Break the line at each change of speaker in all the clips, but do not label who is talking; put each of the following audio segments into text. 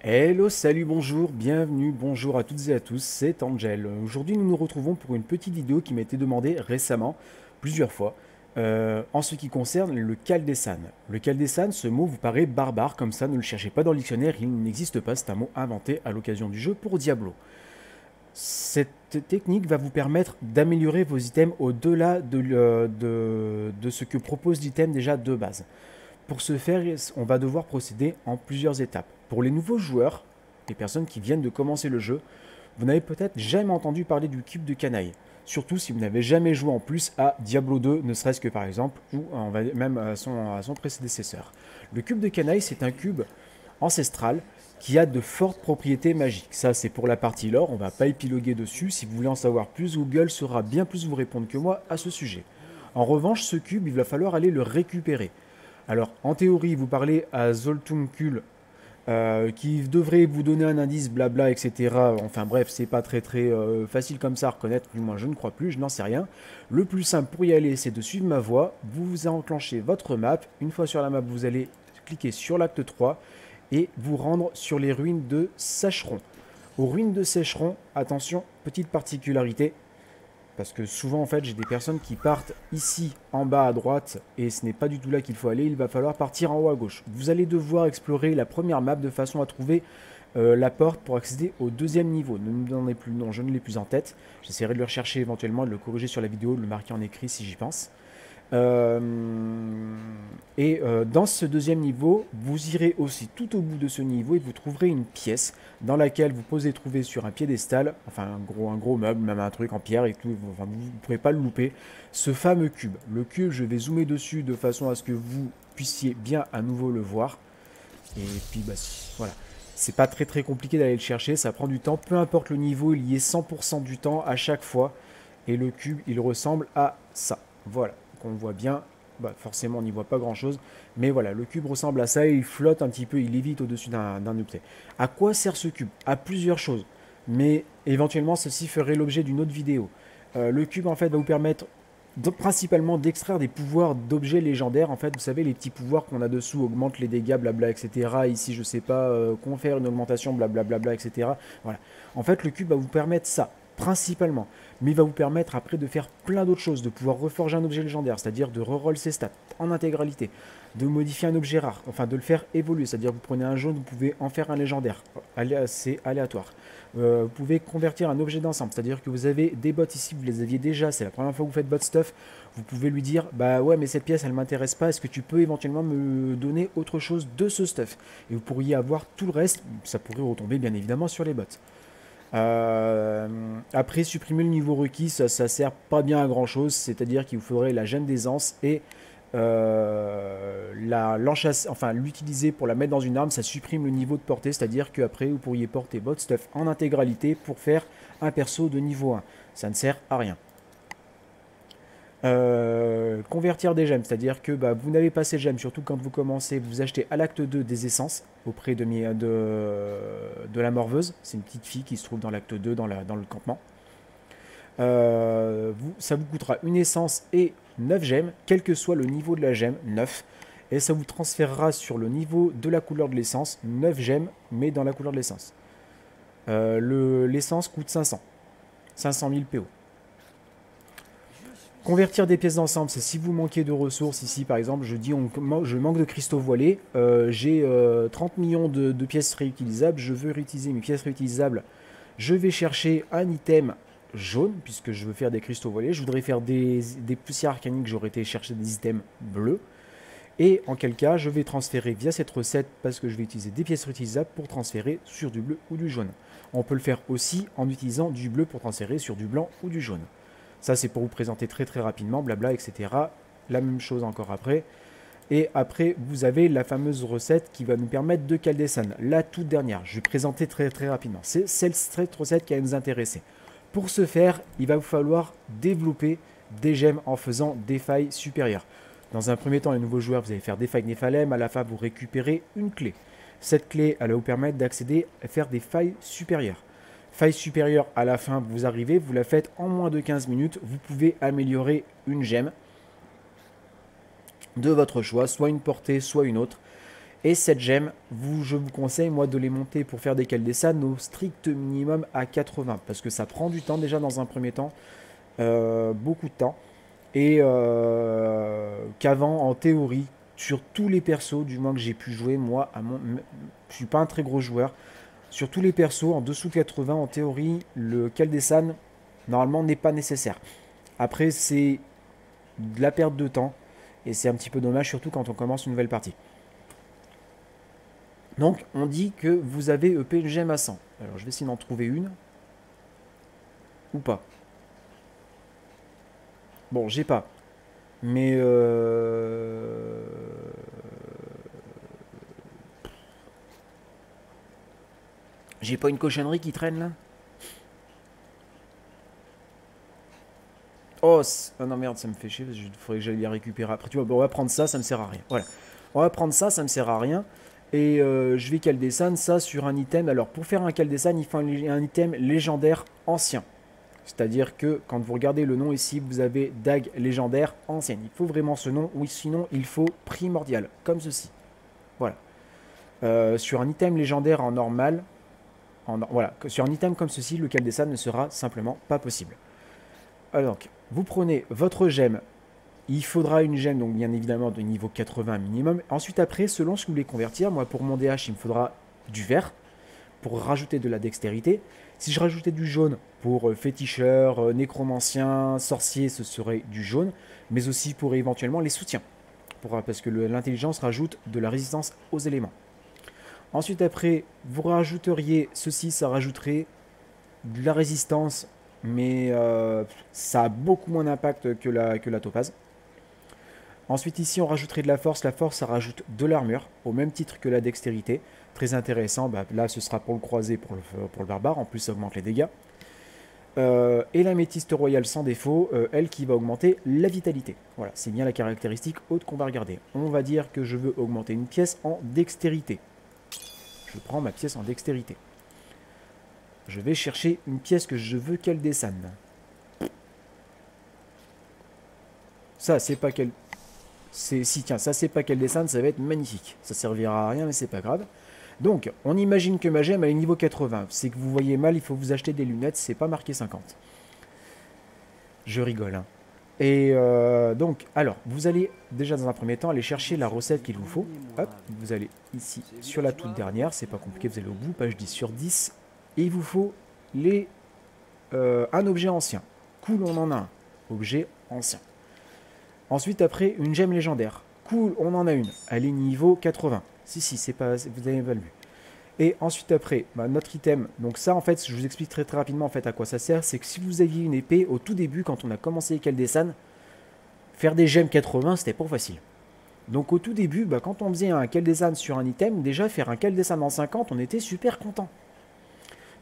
Hello, salut, bonjour, bienvenue, bonjour à toutes et à tous, c'est Angel. Aujourd'hui, nous nous retrouvons pour une petite vidéo qui m'a été demandée récemment, plusieurs fois, en ce qui concerne le Kaldessan. Le Kaldessan, ce mot vous paraît barbare comme ça, ne le cherchez pas dans le dictionnaire, il n'existe pas, c'est un mot inventé à l'occasion du jeu pour Diablo. Cette technique va vous permettre d'améliorer vos items au-delà de ce que propose l'item déjà de base. Pour ce faire, on va devoir procéder en plusieurs étapes. Pour les nouveaux joueurs, les personnes qui viennent de commencer le jeu, vous n'avez peut-être jamais entendu parler du cube de canaille. Surtout si vous n'avez jamais joué en plus à Diablo 2, ne serait-ce que par exemple, ou même à son prédécesseur. Le cube de canaille, c'est un cube ancestral qui a de fortes propriétés magiques. Ça, c'est pour la partie lore, on ne va pas épiloguer dessus. Si vous voulez en savoir plus, Google saura bien plus vous répondre que moi à ce sujet. En revanche, ce cube, il va falloir aller le récupérer. Alors, en théorie, vous parlez à Zoltunkul, qui devrait vous donner un indice, blabla, etc. Enfin bref, c'est pas très facile comme ça à reconnaître, du moins je ne crois plus, je n'en sais rien. Le plus simple pour y aller, c'est de suivre ma voie, vous enclenchez votre map, une fois sur la map, vous allez cliquer sur l'acte 3 et vous rendre sur les ruines de Sacheron. Aux ruines de Sacheron, attention, petite particularité, parce que souvent, en fait, j'ai des personnes qui partent ici, en bas à droite, et ce n'est pas du tout là qu'il faut aller, il va falloir partir en haut à gauche. Vous allez devoir explorer la première map de façon à trouver la porte pour accéder au deuxième niveau. Ne me donnez plus le nom, je ne l'ai plus en tête. J'essaierai de le rechercher éventuellement, de le corriger sur la vidéo, de le marquer en écrit si j'y pense. Euh, dans ce deuxième niveau, vous irez aussi tout au bout de ce niveau et vous trouverez une pièce dans laquelle vous pouvez trouver sur un piédestal, enfin un gros meuble, même un truc en pierre et tout, enfin, vous ne pourrez pas le louper, ce fameux cube. Le cube, je vais zoomer dessus de façon à ce que vous puissiez bien à nouveau le voir. Et puis bah, voilà, c'est pas très compliqué d'aller le chercher, ça prend du temps, peu importe le niveau, il y est 100% du temps à chaque fois. Et le cube, il ressemble à ça. Voilà, qu'on voit bien. Bah, forcément, on n'y voit pas grand chose. Mais voilà, le cube ressemble à ça et il flotte un petit peu, il évite au-dessus d'un objet. À quoi sert ce cube? À plusieurs choses. Mais éventuellement, ceci ferait l'objet d'une autre vidéo. Le cube, en fait, va vous permettre principalement d'extraire des pouvoirs d'objets légendaires. En fait, vous savez, les petits pouvoirs qu'on a dessous augmentent les dégâts, blabla, etc. Ici, je sais pas, confère une augmentation, blablabla, etc. Voilà. En fait, le cube va vous permettre ça, principalement. Mais il va vous permettre après de faire plein d'autres choses, de pouvoir reforger un objet légendaire, c'est-à-dire de reroll ses stats en intégralité, de modifier un objet rare, enfin de le faire évoluer, c'est-à-dire vous prenez un jaune, vous pouvez en faire un légendaire, c'est aléatoire. Vous pouvez convertir un objet d'ensemble, c'est-à-dire que vous avez des bots ici, vous les aviez déjà, c'est la première fois que vous faites bot stuff, vous pouvez lui dire, bah ouais mais cette pièce elle m'intéresse pas, est-ce que tu peux éventuellement me donner autre chose de ce stuff? Et vous pourriez avoir tout le reste, ça pourrait retomber bien évidemment sur les bots. Après, supprimer le niveau requis, ça sert pas bien à grand chose, c'est-à-dire qu'il vous faudrait la gemme d'aisance et enfin l'utiliser pour la mettre dans une arme, ça supprime le niveau de portée, c'est-à-dire qu'après vous pourriez porter votre stuff en intégralité pour faire un perso de niveau 1. Ça ne sert à rien. Convertir des gemmes, c'est-à-dire que bah, vous n'avez pas ces gemmes, surtout quand vous commencez, vous achetez à l'acte 2 des essences auprès de la morveuse, c'est une petite fille qui se trouve dans l'acte 2 dans le campement. Ça vous coûtera une essence et 9 gemmes, quel que soit le niveau de la gemme, 9. Et ça vous transférera sur le niveau de la couleur de l'essence, 9 gemmes, mais dans la couleur de l'essence. L'essence coûte 500 000 PO. Convertir des pièces d'ensemble, c'est si vous manquez de ressources. Ici, par exemple, je manque de cristaux voilés. J'ai 30 millions de pièces réutilisables. Je veux réutiliser mes pièces réutilisables. Je vais chercher un item jaune, puisque je veux faire des cristaux voilés. Je voudrais faire des poussières arcaniques. J'aurais été chercher des items bleus. Et en quel cas, je vais transférer via cette recette, parce que je vais utiliser des pièces réutilisables pour transférer sur du bleu ou du jaune. On peut le faire aussi en utilisant du bleu pour transférer sur du blanc ou du jaune. Ça, c'est pour vous présenter très rapidement, blabla, etc. La même chose encore après. Et après, vous avez la fameuse recette qui va nous permettre de Kaldessan. La toute dernière, je vais présenter très rapidement. C'est cette recette qui va nous intéresser. Pour ce faire, il va vous falloir développer des gemmes en faisant des failles supérieures. Dans un premier temps, les nouveaux joueurs, vous allez faire des failles Néphalem. À la fin, vous récupérez une clé. Cette clé, elle va vous permettre d'accéder à faire des failles supérieures. Faille supérieure, à la fin, vous arrivez, vous la faites en moins de 15 minutes. Vous pouvez améliorer une gemme de votre choix, soit une portée, soit une autre. Et cette gemme, je vous conseille moi de les monter pour faire des Keldesan au strict minimum à 80. Parce que ça prend du temps déjà dans un premier temps. Beaucoup de temps. Et qu'avant, en théorie, sur tous les persos, du moins que j'ai pu jouer, moi, je suis pas un très gros joueur. Sur tous les persos, en dessous de 80, en théorie, le Keldesan, normalement, n'est pas nécessaire. Après, c'est de la perte de temps. Et c'est un petit peu dommage, surtout quand on commence une nouvelle partie. Donc, on dit que vous avez EP une gemme à 100. Alors, je vais essayer d'en trouver une. Ou pas. Bon, j'ai pas. Mais j'ai pas une cochonnerie qui traîne là. Oh, oh non merde, ça me fait chier. Il faudrait que j'aille les récupérer après. Tu vois, bon, on va prendre ça, ça me sert à rien. Voilà. On va prendre ça, ça me sert à rien. Et je vais Keldesan ça sur un item. Alors pour faire un Keldesan, il faut un item légendaire ancien. C'est-à-dire que quand vous regardez le nom ici, vous avez dague légendaire ancienne. Il faut vraiment ce nom, ou sinon il faut primordial, comme ceci. Voilà. Sur un item légendaire en normal, voilà, sur un item comme ceci, le Keldesan ne sera simplement pas possible. Alors, donc, vous prenez votre gemme. Il faudra une gemme, donc bien évidemment de niveau 80 minimum. Ensuite, après, selon ce que vous voulez convertir, moi pour mon DH, il me faudra du vert pour rajouter de la dextérité. Si je rajoutais du jaune pour féticheur, nécromancien, sorcier, ce serait du jaune, mais aussi pour éventuellement les soutiens, parce que l'intelligence rajoute de la résistance aux éléments. Ensuite, après, vous rajouteriez ceci, ça rajouterait de la résistance, mais ça a beaucoup moins d'impact que la topaze. Ensuite, ici, on rajouterait de la force. La force, ça rajoute de l'armure, au même titre que la dextérité. Très intéressant. Bah, là, ce sera pour le croisé, pour le barbare. En plus, ça augmente les dégâts. Et l'améthyste royale sans défaut, elle qui va augmenter la vitalité. Voilà, c'est bien la caractéristique haute qu'on va regarder. On va dire que je veux augmenter une pièce en dextérité. Je prends ma pièce en dextérité. Je vais chercher une pièce que je veux qu'elle descende. Ça, c'est pas qu'elle... Si, tiens, ça, c'est pas qu'elle descende, ça va être magnifique. Ça servira à rien, mais c'est pas grave. Donc, on imagine que ma gemme est niveau 80. C'est que vous voyez mal, il faut vous acheter des lunettes, c'est pas marqué 50. Je rigole, hein. Et donc, alors, vous allez déjà dans un premier temps aller chercher la recette qu'il vous faut. Hop, vous allez ici sur la toute dernière, c'est pas compliqué, vous allez au bout, page 10 sur 10. Et il vous faut un objet ancien. Cool, on en a un. Objet ancien. Ensuite, après, une gemme légendaire. Cool, on en a une. Elle est niveau 80. Si, c'est pas... Vous avez pas vu. Et ensuite, après, bah, notre item. Donc ça, en fait, je vous explique très rapidement en fait à quoi ça sert. C'est que si vous aviez une épée, au tout début, quand on a commencé les Keldesan, faire des gemmes 80, c'était pas facile. Donc au tout début, bah, quand on faisait un Keldesan sur un item, déjà faire un Keldesan en 50, on était super content.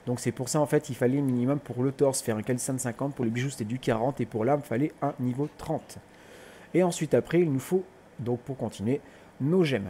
Donc c'est pour ça, en fait, il fallait minimum pour le torse faire un Keldesan 50, pour les bijoux c'était du 40, et pour l'arme, il fallait un niveau 30. Et ensuite, après, il nous faut, donc pour continuer, nos gemmes.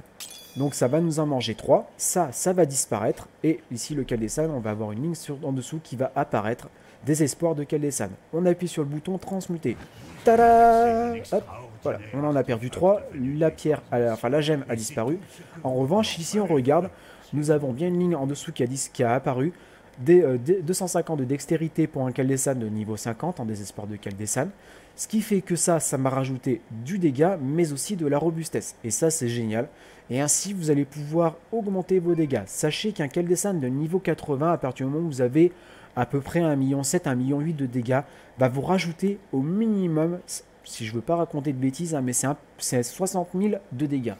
Donc ça va nous en manger 3. Ça va disparaître. Et ici, le Keldesan, on va avoir une ligne en dessous qui va apparaître. Désespoir de Keldesan. On appuie sur le bouton transmuter. Tada! Hop, voilà, on en a perdu 3. La pierre, la gemme a disparu. En revanche, ici, on regarde. Nous avons bien une ligne en dessous qui a apparu. 250 de dextérité pour un Keldesan de niveau 50 en désespoir de Keldesan. Ce qui fait que ça m'a rajouté du dégât, mais aussi de la robustesse. Et ça, c'est génial. Et ainsi, vous allez pouvoir augmenter vos dégâts. Sachez qu'un Keldesan de niveau 80, à partir du moment où vous avez à peu près 1,7 million, 1,8 million de dégâts, va vous rajouter au minimum, si je ne veux pas raconter de bêtises, hein, mais c'est 60 000 de dégâts.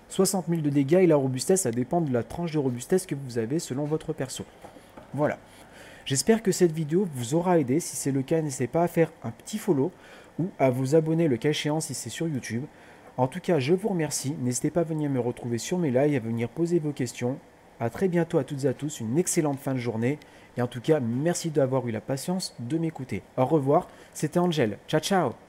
60 000 de dégâts et la robustesse, ça dépend de la tranche de robustesse que vous avez selon votre perso. Voilà. J'espère que cette vidéo vous aura aidé. Si c'est le cas, n'hésitez pas à faire un petit follow ou à vous abonner le cas échéant si c'est sur YouTube. En tout cas, je vous remercie. N'hésitez pas à venir me retrouver sur mes lives, à venir poser vos questions. A très bientôt à toutes et à tous. Une excellente fin de journée. Et en tout cas, merci d'avoir eu la patience de m'écouter. Au revoir. C'était Angel. Ciao, ciao.